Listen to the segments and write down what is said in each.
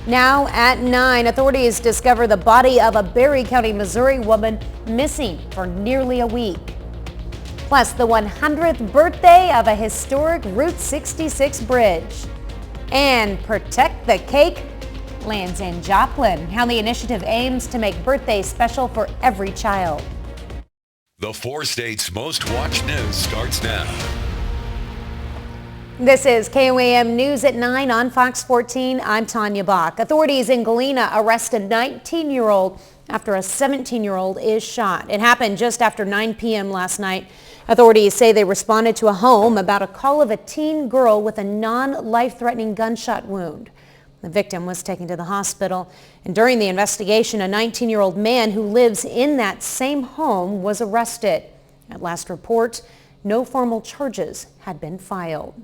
Now at 9, authorities discover the body of a Berry County, Missouri woman missing for nearly a week. Plus, the 100th birthday of a historic Route 66 bridge. And Protect the Cake lands in Joplin. How the initiative aims to make birthdays special for every child. The 4 states' most watched news starts now. This is KOAM News at 9 on Fox 14. I'm Tanya Bach. Authorities in Galena arrest a 19-year-old after a 17-year-old is shot. It happened just after 9 p.m. last night. Authorities say they responded to a home about a call of a teen girl with a non-life-threatening gunshot wound. The victim was taken to the hospital, and during the investigation, a 19-year-old man who lives in that same home was arrested. At last report, no formal charges had been filed.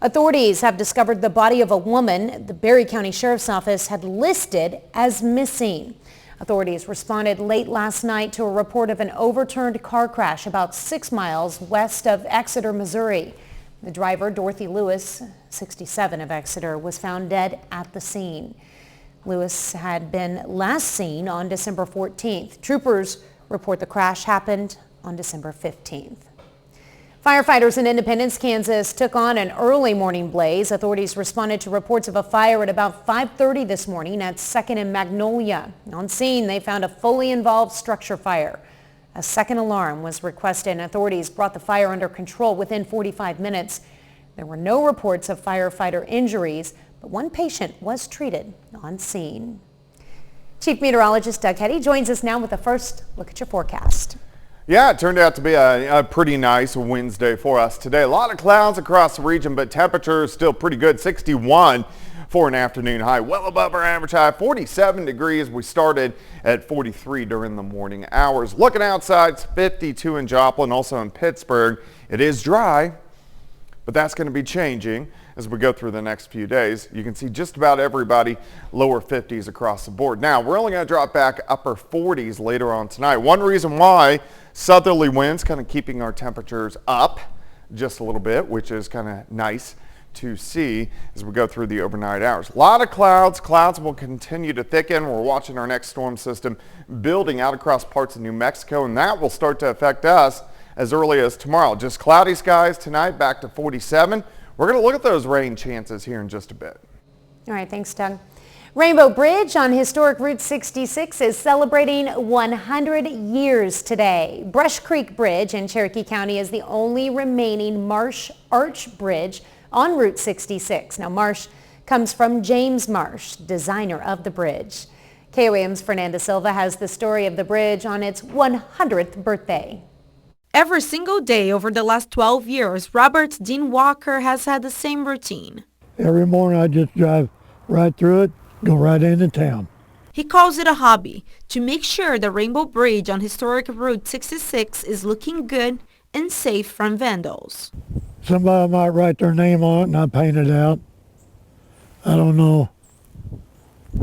Authorities have discovered the body of a woman the Berry County Sheriff's Office had listed as missing. Authorities responded late last night to a report of an overturned car crash about 6 miles west of Exeter, Missouri. The driver, Dorothy Lewis, 67 of Exeter, was found dead at the scene. Lewis had been last seen on December 14th. Troopers report the crash happened on December 15th. Firefighters in Independence, Kansas took on an early morning blaze. Authorities responded to reports of a fire at about 5:30 this morning at 2nd and Magnolia. On scene, they found a fully involved structure fire. A second alarm was requested and authorities brought the fire under control within 45 minutes. There were no reports of firefighter injuries, but one patient was treated on scene. Chief Meteorologist Doug Hetty joins us now with a first look at your forecast. Yeah, it turned out to be a pretty nice Wednesday for us today. A lot of clouds across the region, but temperature is still pretty good. 61 for an afternoon high, well above our average high. 47 degrees. We started at 43 during the morning hours. Looking outside, it's 52 in Joplin, also in Pittsburgh. It is dry, but that's going to be changing as we go through the next few days. You can see just about everybody lower 50s across the board. Now, we're only going to drop back upper 40s later on tonight. One reason why, southerly winds kind of keeping our temperatures up just a little bit, which is kind of nice to see as we go through the overnight hours. A lot of clouds. Clouds will continue to thicken. We're watching our next storm system building out across parts of New Mexico, and that will start to affect us as early as tomorrow. Just cloudy skies tonight, back to 47. We're going to look at those rain chances here in just a bit. All right, thanks, Doug. Rainbow Bridge on historic Route 66 is celebrating 100 years today. Brush Creek Bridge in Cherokee County is the only remaining Marsh Arch Bridge on Route 66. Now, Marsh comes from James Marsh, designer of the bridge. KOAM's Fernanda Silva has the story of the bridge on its 100th birthday. Every single day over the last 12 years, Robert Dean Walker has had the same routine. Every morning I just drive right through it, go right into town. He calls it a hobby to make sure the Rainbow Bridge on historic Route 66 is looking good and safe from vandals. Somebody might write their name on it and I paint it out. I don't know.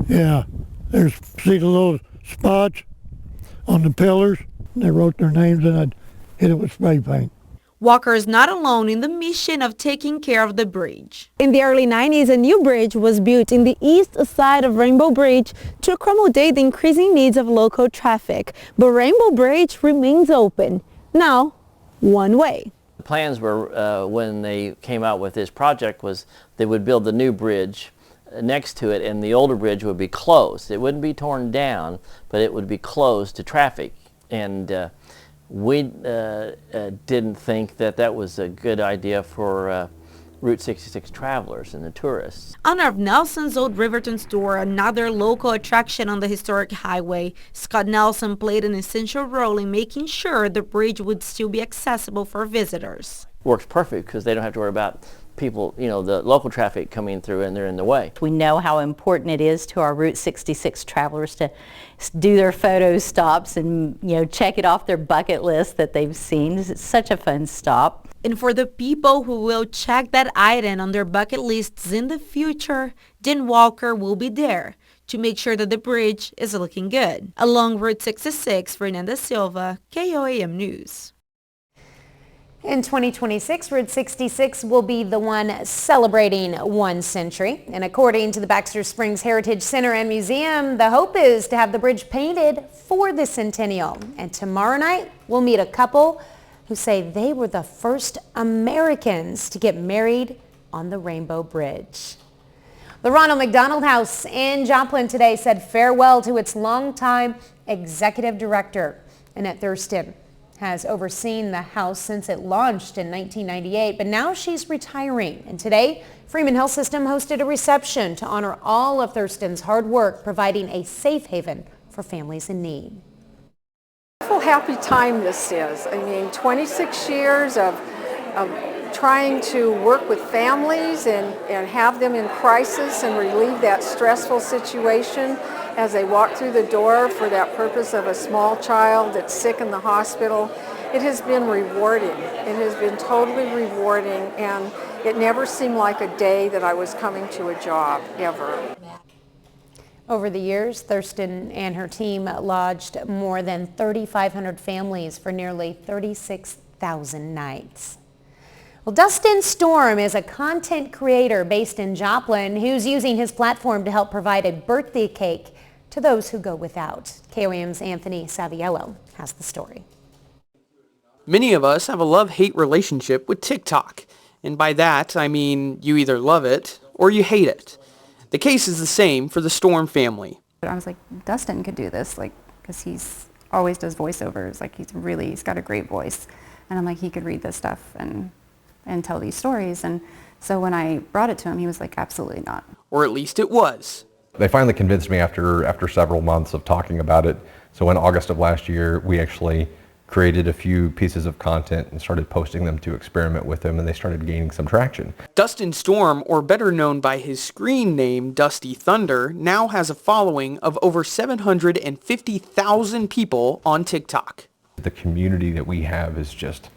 Yeah, see the little spots on the pillars? They wrote their names and I'd hit it with spray paint. Walker is not alone in the mission of taking care of the bridge. In the early 90s, a new bridge was built in the east side of Rainbow Bridge to accommodate the increasing needs of local traffic. But Rainbow Bridge remains open, now one way. The plans were, when they came out with this project, was they would build the new bridge next to it and the older bridge would be closed. It wouldn't be torn down, but it would be closed to traffic. And we didn't think that that was a good idea for Route 66 travelers and the tourists. Owner of Nelson's Old Riverton store, another local attraction on the historic highway, Scott Nelson played an essential role in making sure the bridge would still be accessible for visitors. Works perfect because they don't have to worry about people, the local traffic coming through and they're in the way. We know how important it is to our Route 66 travelers to do their photo stops and, check it off their bucket list that they've seen. It's such a fun stop. And for the people who will check that item on their bucket lists in the future, Dean Walker will be there to make sure that the bridge is looking good. Along Route 66, Fernanda Silva, KOAM News. In 2026, Route 66 will be the one celebrating 1 century. And according to the Baxter Springs Heritage Center and Museum, the hope is to have the bridge painted for the centennial. And tomorrow night, we'll meet a couple who say they were the first Americans to get married on the Rainbow Bridge. The Ronald McDonald House in Joplin today said farewell to its longtime executive director. Annette Thurston has overseen the house since it launched in 1998, but now she's retiring. And today, Freeman Health System hosted a reception to honor all of Thurston's hard work, providing a safe haven for families in need. Happy time this is. I mean, 26 years of trying to work with families and have them in crisis and relieve that stressful situation as they walk through the door for that purpose of a small child that's sick in the hospital. It has been rewarding. It has been totally rewarding, and it never seemed like a day that I was coming to a job, ever. Over the years, Thurston and her team lodged more than 3,500 families for nearly 36,000 nights. Well, Dustin Storm is a content creator based in Joplin who's using his platform to help provide a birthday cake to those who go without. KOAM's Anthony Saviello has the story. Many of us have a love-hate relationship with TikTok. And by that, I mean you either love it or you hate it. The case is the same for the Storm family. I was like, Dustin could do this, like, because he's always does voiceovers. Like, he's got a great voice. And I'm like, he could read this stuff and tell these stories. And so when I brought it to him, he was like, absolutely not. Or at least it was. They finally convinced me after several months of talking about it. So in August of last year, we actually created a few pieces of content and started posting them to experiment with them, and they started gaining some traction. Dustin Storm, or better known by his screen name Dusty Thunder, now has a following of over 750,000 people on TikTok. The community that we have is just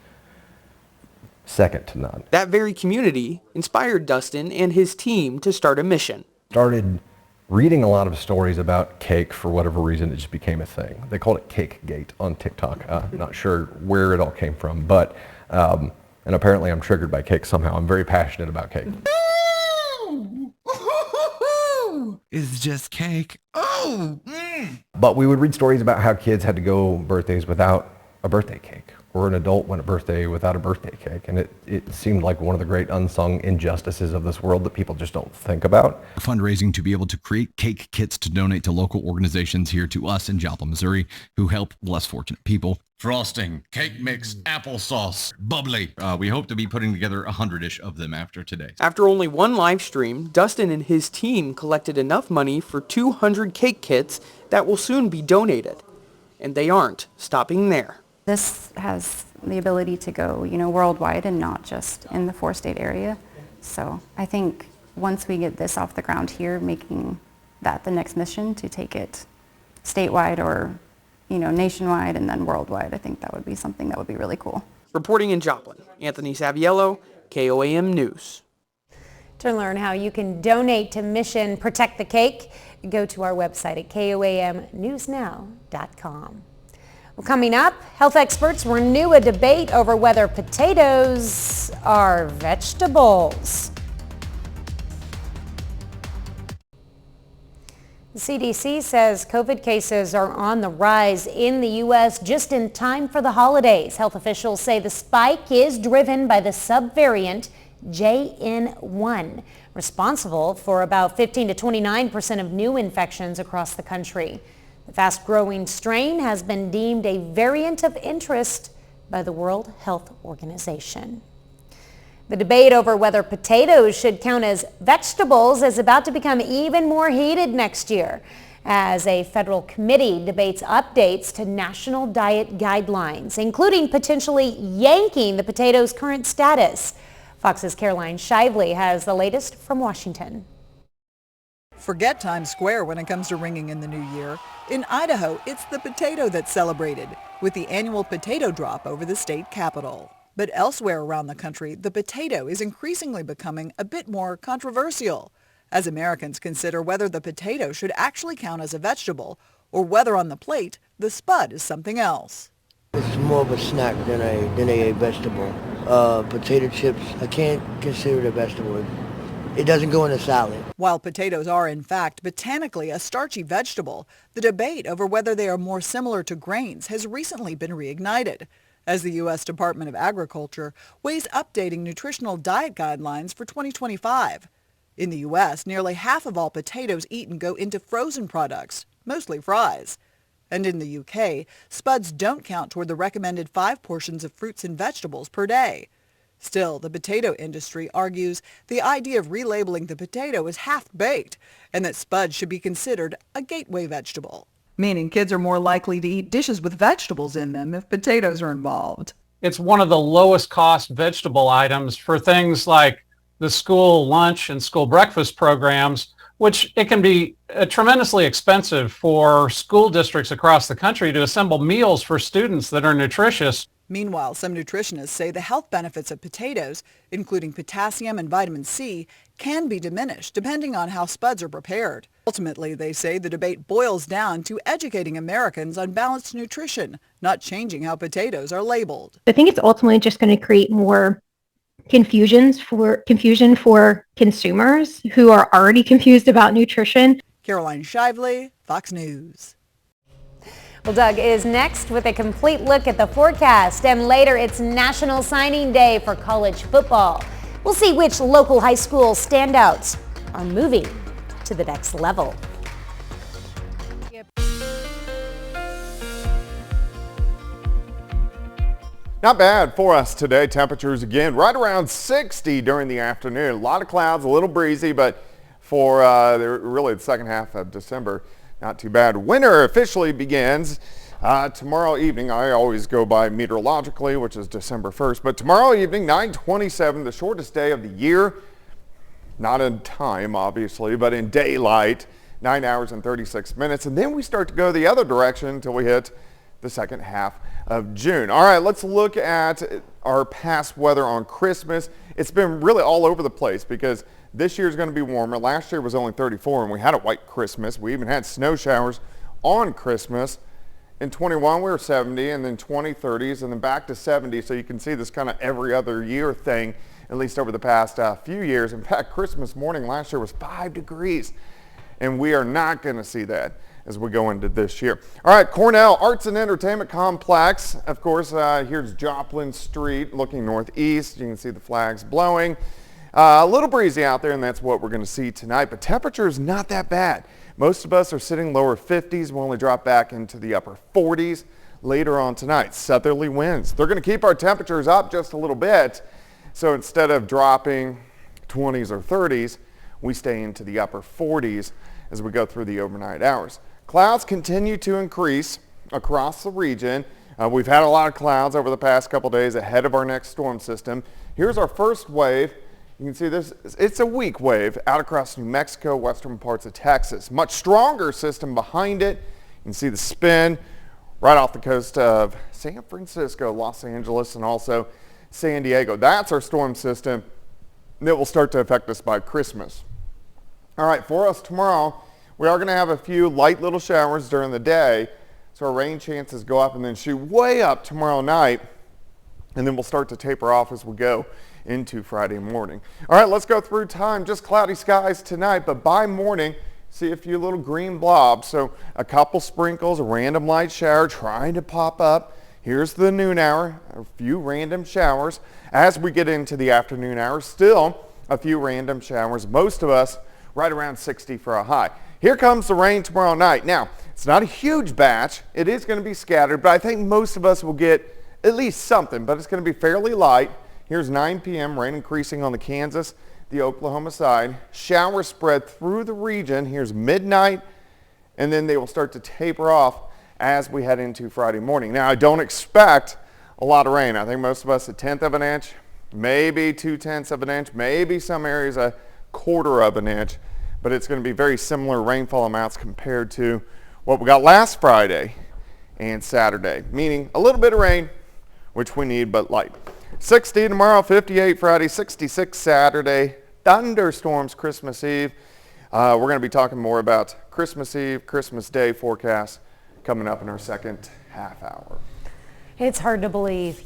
second to none. That very community inspired Dustin and his team to start a mission. Started reading a lot of stories about cake. For whatever reason, it just became a thing. They called it Cake Gate on TikTok. Not sure where it all came from, but and apparently I'm triggered by cake somehow. I'm very passionate about cake. It's just cake. Oh. But we would read stories about how kids had to go birthdays without a birthday cake, or an adult went a birthday without a birthday cake. And it seemed like one of the great unsung injustices of this world that people just don't think about. Fundraising to be able to create cake kits to donate to local organizations here to us in Joplin, Missouri, who help less fortunate people. Frosting, cake mix, applesauce, bubbly. We hope to be putting together 100-ish of them after today. After only one live stream, Dustin and his team collected enough money for 200 cake kits that will soon be donated. And they aren't stopping there. This has the ability to go, worldwide and not just in the 4-state area. So I think once we get this off the ground here, making that the next mission to take it statewide or, nationwide and then worldwide, I think that would be something that would be really cool. Reporting in Joplin, Anthony Saviello, KOAM News. To learn how you can donate to Mission Protect the Cake, go to our website at KOAMnewsnow.com. Well, coming up, health experts renew a debate over whether potatoes are vegetables. The CDC says COVID cases are on the rise in the U.S. just in time for the holidays. Health officials say the spike is driven by the subvariant JN1, responsible for about 15 to 29% of new infections across the country. The fast-growing strain has been deemed a variant of interest by the World Health Organization. The debate over whether potatoes should count as vegetables is about to become even more heated next year as a federal committee debates updates to national diet guidelines, including potentially yanking the potato's current status. Fox's Caroline Shively has the latest from Washington. Forget Times Square when it comes to ringing in the new year. In Idaho, it's the potato that's celebrated, with the annual potato drop over the state capitol. But elsewhere around the country, the potato is increasingly becoming a bit more controversial, as Americans consider whether the potato should actually count as a vegetable, or whether on the plate, the spud is something else. It's more of a snack than a vegetable. Potato chips, I can't consider it a vegetable. It doesn't go in a salad. While potatoes are, in fact, botanically a starchy vegetable, the debate over whether they are more similar to grains has recently been reignited, as the U.S. Department of Agriculture weighs updating nutritional diet guidelines for 2025. In the U.S., nearly half of all potatoes eaten go into frozen products, mostly fries. And in the U.K., spuds don't count toward the recommended 5 portions of fruits and vegetables per day. Still, the potato industry argues the idea of relabeling the potato is half-baked and that spuds should be considered a gateway vegetable. Meaning kids are more likely to eat dishes with vegetables in them if potatoes are involved. It's one of the lowest cost vegetable items for things like the school lunch and school breakfast programs, which it can be tremendously expensive for school districts across the country to assemble meals for students that are nutritious. Meanwhile, some nutritionists say the health benefits of potatoes, including potassium and vitamin C, can be diminished depending on how spuds are prepared. Ultimately, they say the debate boils down to educating Americans on balanced nutrition, not changing how potatoes are labeled. I think it's ultimately just going to create more confusion for consumers who are already confused about nutrition. Caroline Shively, Fox News. Well, Doug is next with a complete look at the forecast, and later it's National Signing Day for college football. We'll see which local high school standouts are moving to the next level. Not bad for us today. Temperatures again right around 60 during the afternoon. A lot of clouds, a little breezy, but for really the second half of December, not too bad. Winter officially begins tomorrow evening. I always go by meteorologically, which is December 1st, but tomorrow evening, 9:27, the shortest day of the year. Not in time, obviously, but in daylight, 9 hours and 36 minutes. And then we start to go the other direction until we hit the second half of June. All right, let's look at our past weather on Christmas. It's been really all over the place because this year is going to be warmer. Last year was only 34 and we had a white Christmas. We even had snow showers on Christmas. In 21 we were 70, and then 20, 30s, and then back to 70. So you can see this kind of every other year thing, at least over the past few years. In fact, Christmas morning last year was 5 degrees, and we are not going to see that as we go into this year. All right, Cornell Arts and Entertainment Complex. Of course, here's Joplin Street looking northeast. You can see the flags blowing. A little breezy out there, and that's what we're going to see tonight, but temperature is not that bad. Most of us are sitting lower 50s. We'll only drop back into the upper 40s later on tonight. Southerly winds. They're going to keep our temperatures up just a little bit. So instead of dropping 20s or 30s, we stay into the upper 40s as we go through the overnight hours. Clouds continue to increase across the region. We've had a lot of clouds over the past couple days ahead of our next storm system. Here's our first wave. You can see this, it's a weak wave out across New Mexico, western parts of Texas. Much stronger system behind it. You can see the spin right off the coast of San Francisco, Los Angeles, and also San Diego. That's our storm system that will start to affect us by Christmas. All right, for us tomorrow, we are going to have a few light little showers during the day. So our rain chances go up and then shoot way up tomorrow night. And then we'll start to taper off as we go into Friday morning. All right, let's go through time. Just cloudy skies tonight, but by morning, see a few little green blobs. So a couple sprinkles, a random light shower trying to pop up. Here's the noon hour, a few random showers. As we get into the afternoon hours, still a few random showers. Most of us right around 60 for a high. Here comes the rain tomorrow night. Now, it's not a huge batch. It is going to be scattered, but I think most of us will get at least something, but it's going to be fairly light. Here's 9 p.m., rain increasing on the Kansas, the Oklahoma side. Showers spread through the region. Here's midnight, and then they will start to taper off as we head into Friday morning. Now, I don't expect a lot of rain. I think most of us 1/10 of an inch, maybe 2/10 of an inch, maybe some areas 1/4 of an inch, but it's going to be very similar rainfall amounts compared to what we got last Friday and Saturday, meaning a little bit of rain, which we need, but light. 60 tomorrow, 58 Friday, 66 Saturday, thunderstorms Christmas Eve. We're going to be talking more about Christmas Eve, Christmas Day forecast coming up in our second half hour. It's hard to believe,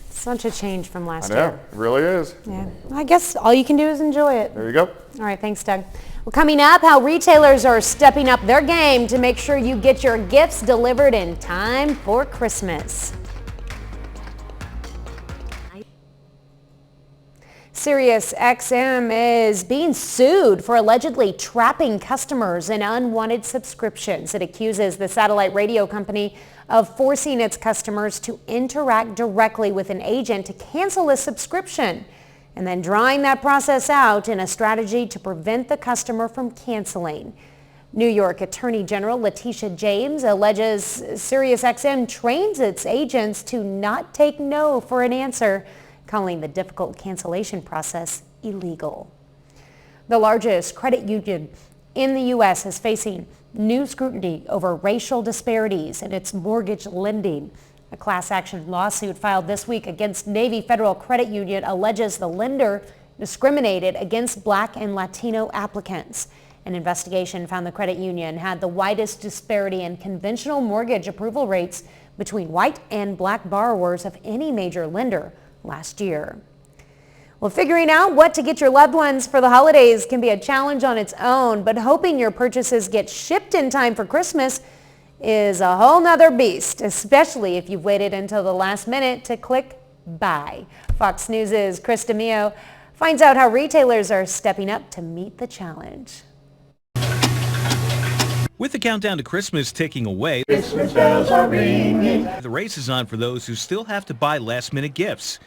such a change from last I know, year. it really is. Yeah, I guess all you can do is enjoy it. There you go. All right, thanks, Doug. Well, coming up, how retailers are stepping up their game to make sure you get your gifts delivered in time for Christmas. SiriusXM is being sued for allegedly trapping customers in unwanted subscriptions. It accuses the satellite radio company of forcing its customers to interact directly with an agent to cancel a subscription and then drawing that process out in a strategy to prevent the customer from canceling. New York Attorney General Letitia James alleges SiriusXM trains its agents to not take no for an answer, calling the difficult cancellation process illegal. The largest credit union in the U.S. is facing new scrutiny over racial disparities in its mortgage lending. A class action lawsuit filed this week against Navy Federal Credit Union alleges the lender discriminated against Black and Latino applicants. An investigation found the credit union had the widest disparity in conventional mortgage approval rates between white and Black borrowers of any major lender last year. Well, figuring out what to get your loved ones for the holidays can be a challenge on its own, but hoping your purchases get shipped in time for Christmas is a whole nother beast, especially if you've waited until the last minute to click buy. Fox News' Chris DeMio finds out how retailers are stepping up to meet the challenge. With the countdown to Christmas ticking away, Christmas bells are ringing. The race is on for those who still have to buy last-minute gifts.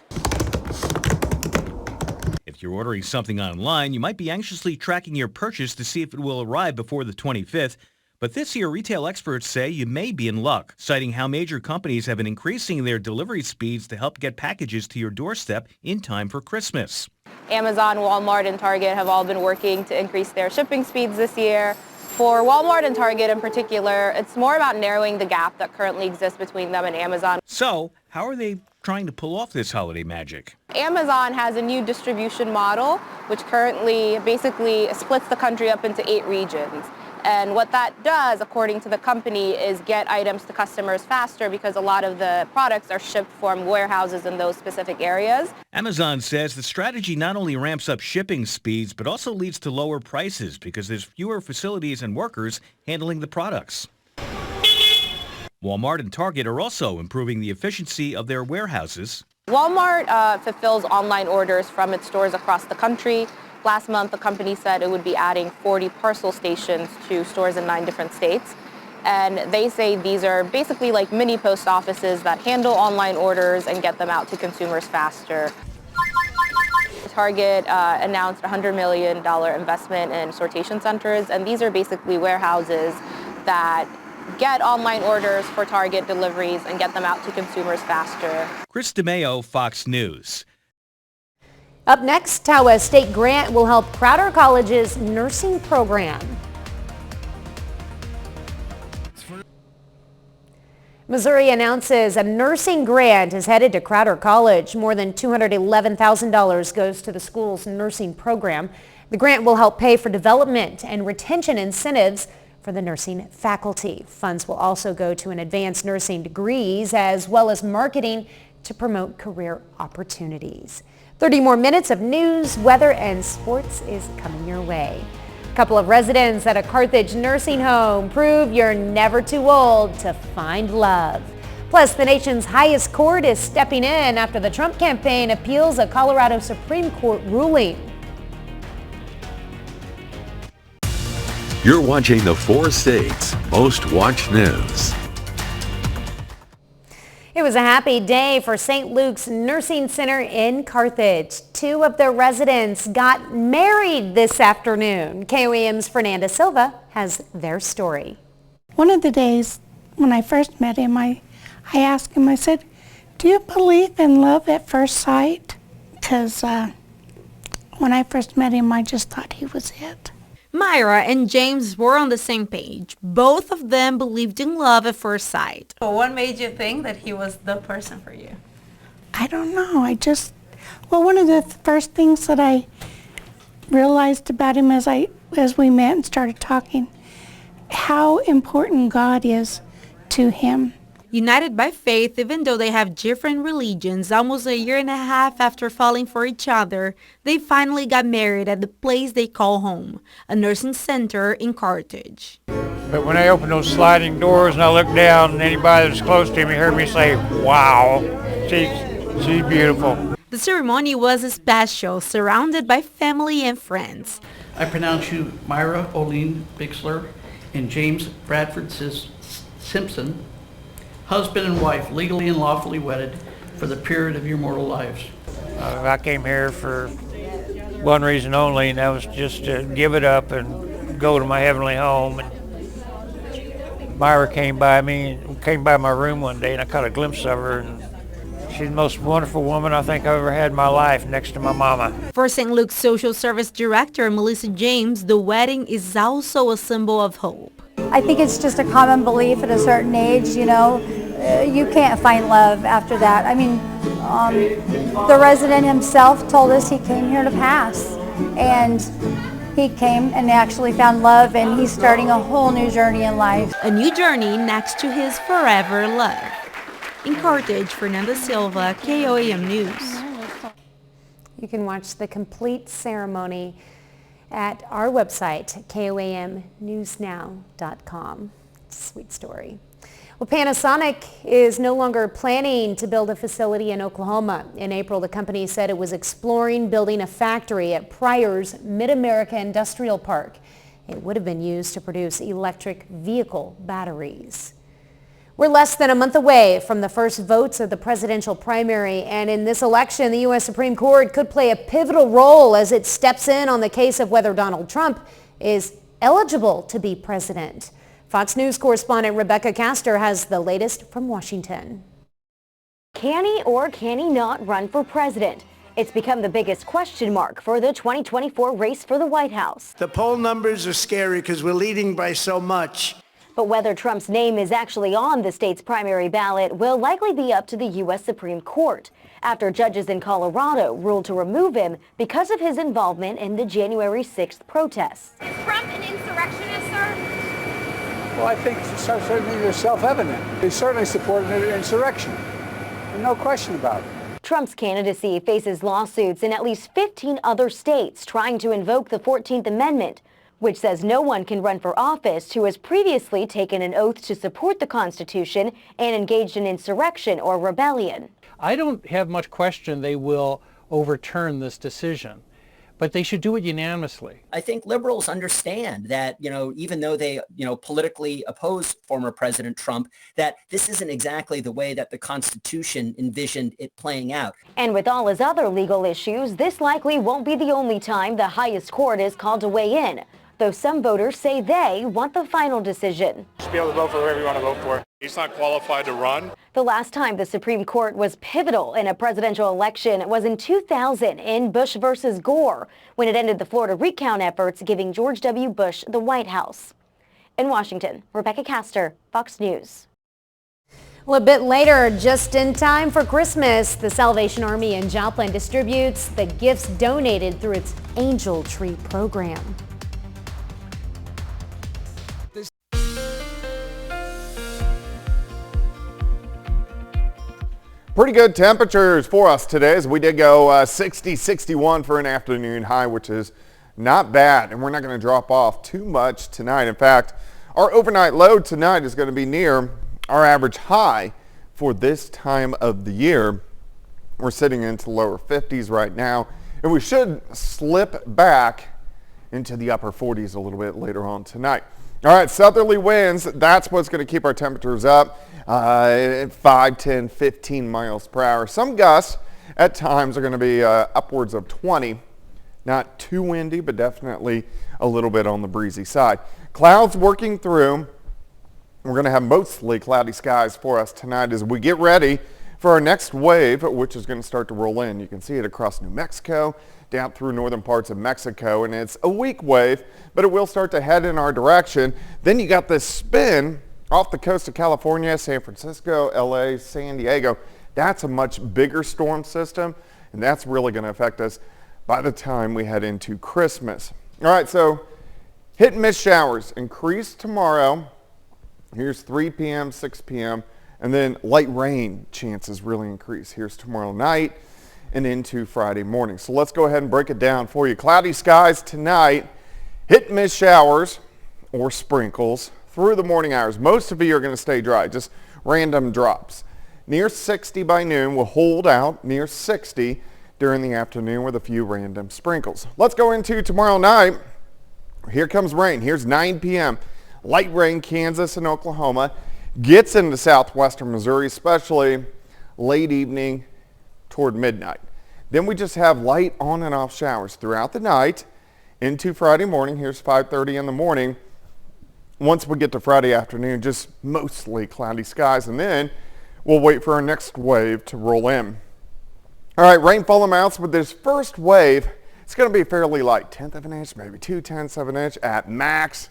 If you're ordering something online, you might be anxiously tracking your purchase to see if it will arrive before the 25th. But this year, retail experts say you may be in luck, citing how major companies have been increasing their delivery speeds to help get packages to your doorstep in time for Christmas. Amazon, Walmart, and Target have all been working to increase their shipping speeds this year. For Walmart and Target in particular, it's more about narrowing the gap that currently exists between them and Amazon. So, how are they trying to pull off this holiday magic? Amazon has a new distribution model, which currently basically splits the country up into 8 regions. And what that does, according to the company, is get items to customers faster because a lot of the products are shipped from warehouses in those specific areas. Amazon says the strategy not only ramps up shipping speeds, but also leads to lower prices because there's fewer facilities and workers handling the products. Walmart and Target are also improving the efficiency of their warehouses. Walmart fulfills online orders from its stores across the country. Last month, the company said it would be adding 40 parcel stations to stores in 9 different states. And they say these are basically like mini post offices that handle online orders and get them out to consumers faster. Target announced a $100 million investment in sortation centers, and these are basically warehouses that get online orders for Target deliveries and get them out to consumers faster. Chris DeMeo, Fox News. Up next, how a state grant will help Crowder College's nursing program. Missouri announces a nursing grant is headed to Crowder College. More than $211,000 goes to the school's nursing program. The grant will help pay for development and retention incentives for the nursing faculty. Funds will also go to an advanced nursing degrees as well as marketing to promote career opportunities. 30 more minutes of news, weather, and sports is coming your way. A couple of residents at a Carthage nursing home prove you're never too old to find love. Plus, the nation's highest court is stepping in after the Trump campaign appeals a Colorado Supreme Court ruling. You're watching the 4 states' most watched news. It was a happy day for St. Luke's Nursing Center in Carthage. 2 of their residents got married this afternoon. KOAM's Fernanda Silva has their story. One of the days when I first met him, I asked him, I said, "Do you believe in love at first sight?" Because when I first met him, I just thought he was it. Myra and James were on the same page. Both of them believed in love at first sight. So what made you think that he was the person for you? I don't know. One of the first things that I realized about him as we met and started talking, how important God is to him. United by faith, even though they have different religions, almost a year and a half after falling for each other, they finally got married at the place they call home, a nursing center in Carthage. But when I opened those sliding doors and I looked down, and anybody that's close to me heard me say, "Wow, she's beautiful." The ceremony was special, surrounded by family and friends. I pronounce you Myra Oline Bixler and James Bradford Simpson, husband and wife, legally and lawfully wedded for the period of your mortal lives. I came here for one reason only, and that was just to give it up and go to my heavenly home. And Myra came by my room one day, and I caught a glimpse of her, and she's the most wonderful woman I think I've ever had in my life, next to my mama. For St. Luke's Social Service Director Melissa James, the wedding is also a symbol of hope. I think it's just a common belief at a certain age, you know, you can't find love after that. I mean, the resident himself told us he came here to pass, and he came and actually found love, and he's starting a whole new journey in life. A new journey next to his forever love. In Carthage, Fernanda Silva, KOAM News. You can watch the complete ceremony at our website, koamnewsnow.com. Sweet story. Well, Panasonic is no longer planning to build a facility in Oklahoma. In April, the company said it was exploring building a factory at Pryor's Mid-America Industrial Park. It would have been used to produce electric vehicle batteries. We're less than a month away from the first votes of the presidential primary, and in this election, the U.S. Supreme Court could play a pivotal role as it steps in on the case of whether Donald Trump is eligible to be president. Fox News correspondent Rebecca Castor has the latest from Washington. Can he or can he not run for president? It's become the biggest question mark for the 2024 race for the White House. The poll numbers are scary because we're leading by so much. But whether Trump's name is actually on the state's primary ballot will likely be up to the U.S. Supreme Court after judges in Colorado ruled to remove him because of his involvement in the January 6th protests. Is Trump an insurrectionist, sir? Well, I think it's certainly self-evident. He certainly supported an insurrection. No question about it. Trump's candidacy faces lawsuits in at least 15 other states trying to invoke the 14th Amendment, which says no one can run for office who has previously taken an oath to support the Constitution and engaged in insurrection or rebellion. I don't have much question they will overturn this decision, but they should do it unanimously. I think liberals understand that, even though they, politically oppose former President Trump, that this isn't exactly the way that the Constitution envisioned it playing out. And with all his other legal issues, this likely won't be the only time the highest court is called to weigh in, though some voters say they want the final decision. You should be able to vote for whoever you want to vote for. He's not qualified to run. The last time the Supreme Court was pivotal in a presidential election was in 2000 in Bush versus Gore, when it ended the Florida recount efforts, giving George W. Bush the White House. In Washington, Rebecca Castor, Fox News. Well, a bit later, just in time for Christmas, the Salvation Army in Joplin distributes the gifts donated through its Angel Tree program. Pretty good temperatures for us today, as we did go 60, 61 for an afternoon high, which is not bad. And we're not going to drop off too much tonight. In fact, our overnight low tonight is going to be near our average high for this time of the year. We're sitting into lower 50s right now, and we should slip back into the upper 40s a little bit later on tonight. All right, southerly winds, that's what's going to keep our temperatures up at 5, 10, 15 miles per hour. Some gusts at times are going to be upwards of 20. Not too windy, but definitely a little bit on the breezy side. Clouds working through. We're going to have mostly cloudy skies for us tonight as we get ready for our next wave, which is going to start to roll in. You can see it across New Mexico, down through northern parts of Mexico, and it's a weak wave, but it will start to head in our direction. Then you got this spin off the coast of California, San Francisco, LA, San Diego. That's a much bigger storm system, and that's really going to affect us by the time we head into Christmas. All right, so hit and miss showers increase tomorrow. Here's 3 p.m., 6 p.m., And then light rain chances really increase. Here's tomorrow night and into Friday morning. So let's go ahead and break it down for you. Cloudy skies tonight, hit and miss showers or sprinkles through the morning hours. Most of you are going to stay dry, just random drops. Near 60 by noon, will hold out near 60 during the afternoon with a few random sprinkles. Let's go into tomorrow night. Here comes rain. Here's 9 p.m. Light rain, Kansas and Oklahoma. Gets into southwestern Missouri, especially late evening toward midnight. Then we just have light on and off showers throughout the night into Friday morning. Here's 5:30 in the morning. Once we get to Friday afternoon, just mostly cloudy skies, and then we'll wait for our next wave to roll in. All right, rainfall amounts with this first wave, it's going to be fairly light. 1/10 of an inch, maybe 2/10 of an inch at max,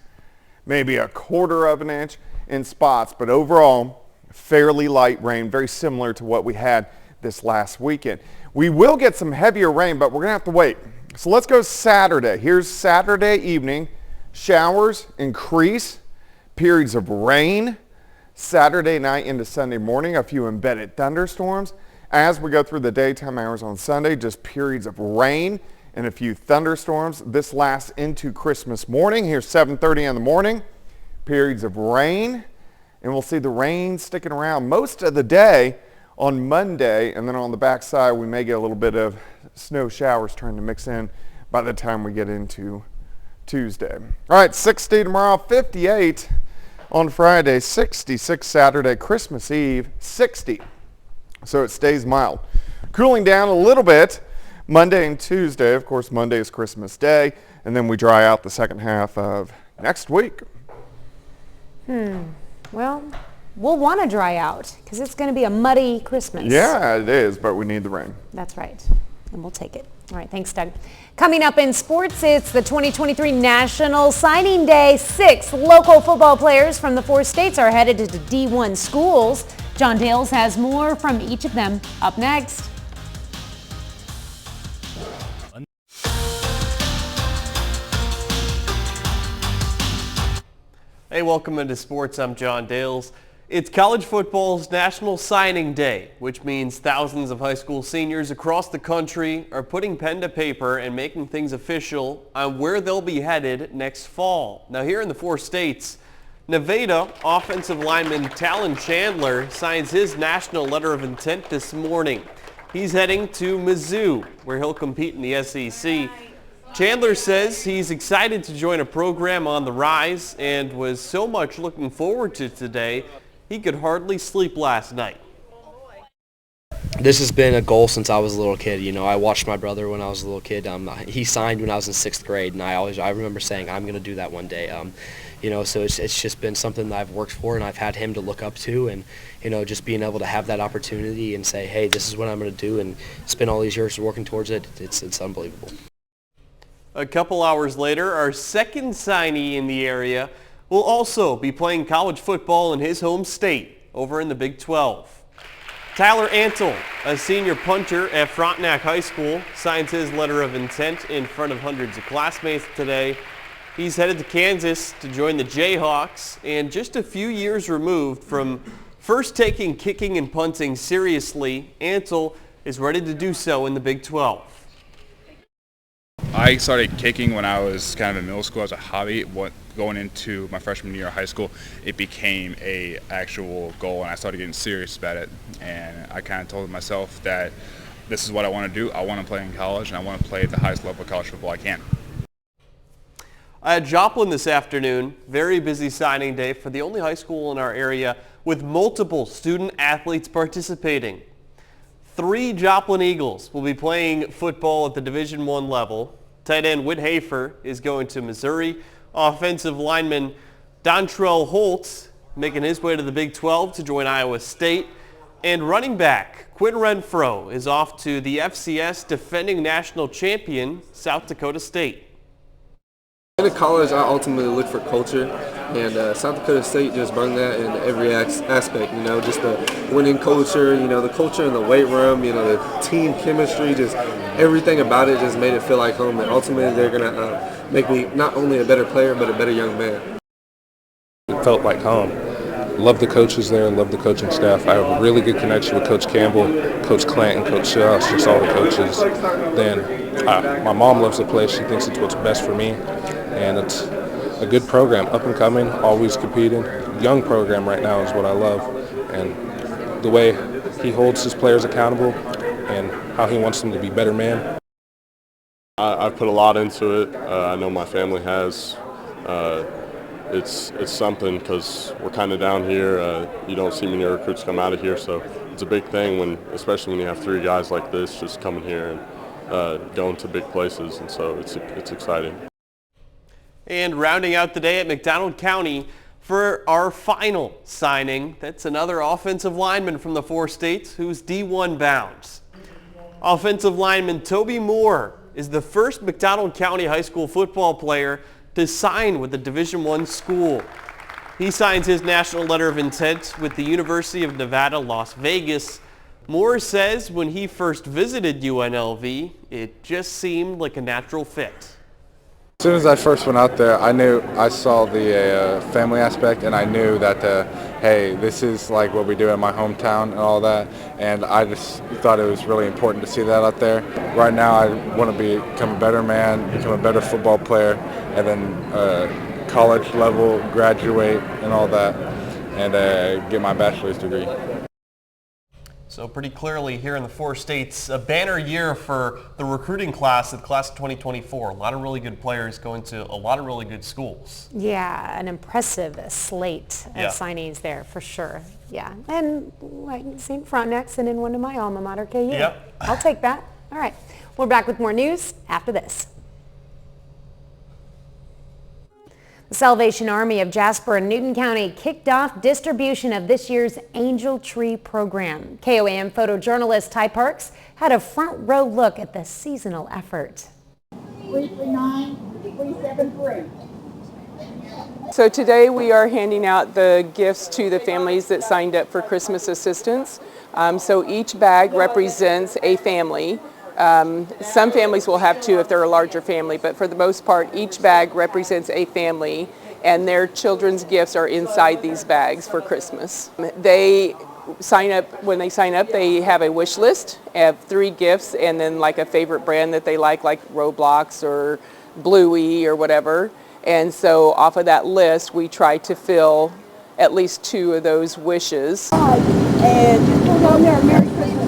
maybe 1/4 of an inch in spots, but overall fairly light rain, very similar to what we had this last weekend. We will get some heavier rain, but we're going to have to wait. So let's go Saturday. Here's Saturday evening. Showers increase, periods of rain. Saturday night into Sunday morning, a few embedded thunderstorms. As we go through the daytime hours on Sunday, just periods of rain and a few thunderstorms. This lasts into Christmas morning. Here's 7:30 in the morning. Periods of rain, and we'll see the rain sticking around most of the day on Monday, and then on the backside we may get a little bit of snow showers trying to mix in by the time we get into Tuesday. All right, 60 tomorrow, 58 on Friday, 66 Saturday, Christmas Eve, 60. So it stays mild. Cooling down a little bit Monday and Tuesday. Of course, Monday is Christmas Day, and then we dry out the second half of next week. Well, we'll want to dry out because it's going to be a muddy Christmas. Yeah, it is, but we need the rain. That's right, and we'll take it. All right, thanks, Doug. Coming up in sports, it's the 2023 National Signing Day. 6 local football players from the 4 states are headed to D1 schools. John Dales has more from each of them up next. Hey, welcome into sports. I'm John Dales. It's college football's National Signing Day, which means thousands of high school seniors across the country are putting pen to paper and making things official on where they'll be headed next fall. Now, here in the 4 states, Nevada offensive lineman Talon Chandler signs his national letter of intent this morning. He's heading to Mizzou, where he'll compete in the SEC. Chandler says he's excited to join a program on the rise and was so much looking forward to today, he could hardly sleep last night. This has been a goal since I was a little kid. You know, I watched my brother when I was a little kid. He signed when I was in 6th grade, and I remember saying, I'm going to do that one day. You know, so it's just been something that I've worked for, and I've had him to look up to, and, you know, just being able to have that opportunity and say, hey, this is what I'm going to do, and spend all these years working towards it, it's unbelievable. A couple hours later, our second signee in the area will also be playing college football in his home state over in the Big 12. Tyler Antle, a senior punter at Frontenac High School, signs his letter of intent in front of hundreds of classmates today. He's headed to Kansas to join the Jayhawks, and just a few years removed from first taking kicking and punting seriously, Antle is ready to do so in the Big 12. I started kicking when I was kind of in middle school as a hobby. Going into my freshman year of high school, it became a actual goal, and I started getting serious about it. And I kind of told myself that this is what I want to do. I want to play in college, and I want to play at the highest level of college football I can. At Joplin this afternoon, very busy signing day for the only high school in our area with multiple student athletes participating. 3 Joplin Eagles will be playing football at the Division I level. Tight end Whit Hafer is going to Missouri. Offensive lineman Dontrell Holtz making his way to the Big 12 to join Iowa State. And running back Quinn Renfro is off to the FCS defending national champion South Dakota State. In college, I ultimately look for culture, and South Dakota State just brought that in every aspect, you know, just the winning culture, you know, the culture in the weight room, you know, the team chemistry, just everything about it just made it feel like home, and ultimately they're going to make me not only a better player, but a better young man. It felt like home. love the coaches there, love the coaching staff. I have a really good connection with Coach Campbell, Coach Clanton, Coach Shuss, just all the coaches. Then my mom loves the place. She thinks it's what's best for me, and it's a good program, up and coming, always competing. Young program right now is what I love, and the way he holds his players accountable and how he wants them to be better men. I've put a lot into it. I know my family has. It's something because we're kind of down here. You don't see many recruits come out of here, so it's a big thing especially when you have 3 guys like this just coming here and going to big places, and so it's exciting. And rounding out the day at McDonald County for our final signing, that's another offensive lineman from the 4 states who's D1 bound. Offensive lineman Toby Moore is the first McDonald County high school football player to sign with a Division I school. He signs his national letter of intent with the University of Nevada, Las Vegas. Moore says when he first visited UNLV, it just seemed like a natural fit. As soon as I first went out there, I saw the family aspect, and I knew that, hey, this is like what we do in my hometown and all that, and I just thought it was really important to see that out there. Right now, I want to become a better man, become a better football player, and then college level, graduate and all that, and get my bachelor's degree. So pretty clearly here in the 4 states, a banner year for the recruiting class, the class of 2024. A lot of really good players going to a lot of really good schools. Yeah, an impressive slate of signings there for sure. Yeah, and like St. Frontenac and in one of my alma mater, KU. Yep. I'll take that. All right, we're back with more news after this. The Salvation Army of Jasper and Newton County kicked off distribution of this year's Angel Tree program. KOAM photojournalist Ty Parks had a front row look at the seasonal effort. 339-373. So today we are handing out the gifts to the families that signed up for Christmas assistance. So each bag represents a family. Some families will have 2 if they're a larger family, but for the most part, each bag represents a family, and their children's gifts are inside these bags for Christmas. They sign up, when they sign up, they have a wish list of 3 gifts, and then like a favorite brand that they like Roblox or Bluey or whatever. And so off of that list, we try to fill at least 2 of those wishes. And Merry Christmas.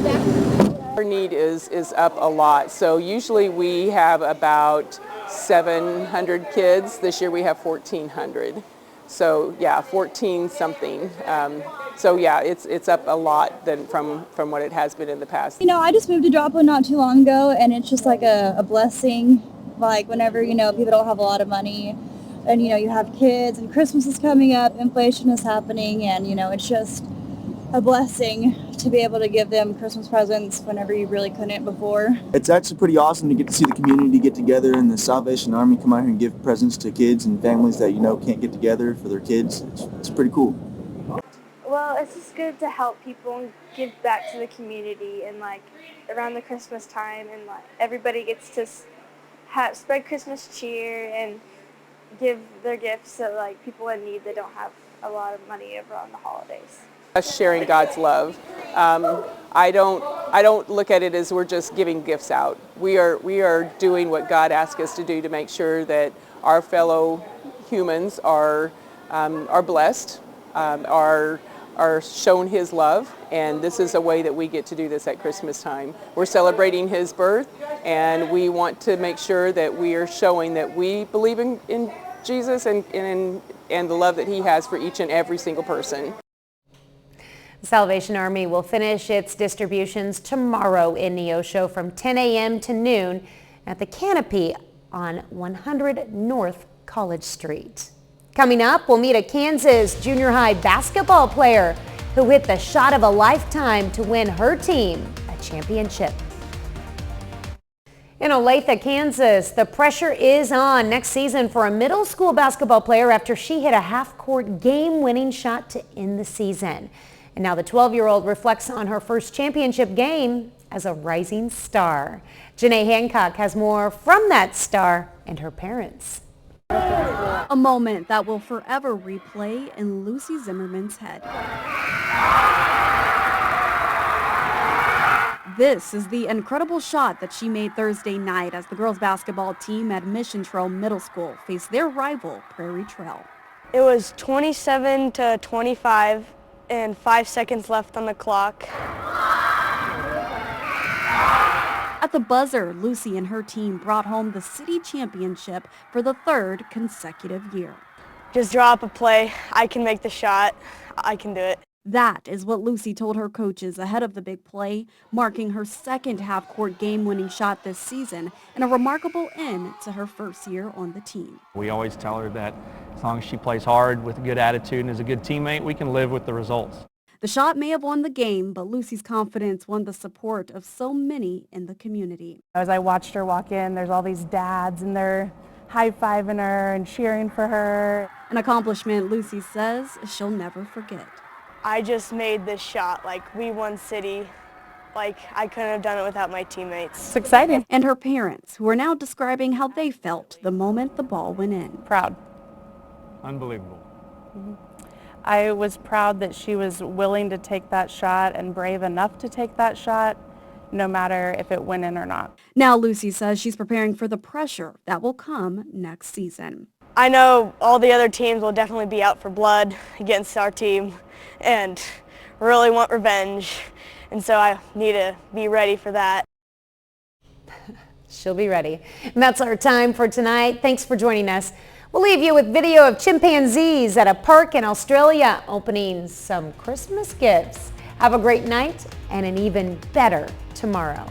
Our need is up a lot. So usually we have about 700 kids. This year we have 1,400. So yeah, 14 something. So yeah, it's up a lot from what it has been in the past. You know, I just moved to Dropwood not too long ago, and it's just like a blessing. Like whenever, people don't have a lot of money and, you have kids and Christmas is coming up, inflation is happening, and, it's just a blessing to be able to give them Christmas presents whenever you really couldn't before. It's actually pretty awesome to get to see the community get together and the Salvation Army come out here and give presents to kids and families that can't get together for their kids. It's pretty cool. Well, it's just good to help people and give back to the community, and around the Christmas time, and everybody gets to spread Christmas cheer and give their gifts to people in need that don't have a lot of money around the holidays. Us sharing God's love. I don't look at it as we're just giving gifts out. We are doing what God asked us to do to make sure that our fellow humans are blessed, are shown His love, and this is a way that we get to do this at Christmas time. We're celebrating His birth, and we want to make sure that we are showing that we believe in Jesus and the love that He has for each and every single person. The Salvation Army will finish its distributions tomorrow in Neosho from 10 a.m. to noon at the Canopy on 100 North College Street. Coming up, we'll meet a Kansas junior high basketball player who hit the shot of a lifetime to win her team a championship. In Olathe, Kansas, the pressure is on next season for a middle school basketball player after she hit a half-court game-winning shot to end the season. And now the 12-year-old reflects on her first championship game as a rising star. Janae Hancock has more from that star and her parents. A moment that will forever replay in Lucy Zimmerman's head. This is the incredible shot that she made Thursday night as the girls basketball team at Mission Trail Middle School faced their rival, Prairie Trail. It was 27-25 and 5 seconds left on the clock. At the buzzer, Lucy and her team brought home the city championship for the third consecutive year. Just draw up a play. I can make the shot. I can do it. That is what Lucy told her coaches ahead of the big play, marking her second half-court game-winning shot this season and a remarkable end to her first year on the team. We always tell her that as long as she plays hard with a good attitude and is a good teammate, we can live with the results. The shot may have won the game, but Lucy's confidence won the support of so many in the community. As I watched her walk in, there's all these dads and they're high-fiving her and cheering for her. An accomplishment Lucy says she'll never forget. I just made this shot. Like, we won city. Like, I couldn't have done it without my teammates. It's exciting. And her parents, who are now describing how they felt the moment the ball went in. Proud. Unbelievable. I was proud that she was willing to take that shot and brave enough to take that shot, no matter if it went in or not. Now Lucy says she's preparing for the pressure that will come next season. I know all the other teams will definitely be out for blood against our team and really want revenge, and so I need to be ready for that. She'll be ready. And that's our time for tonight. Thanks for joining us. We'll leave you with video of chimpanzees at a park in Australia opening some Christmas gifts. Have a great night and an even better tomorrow.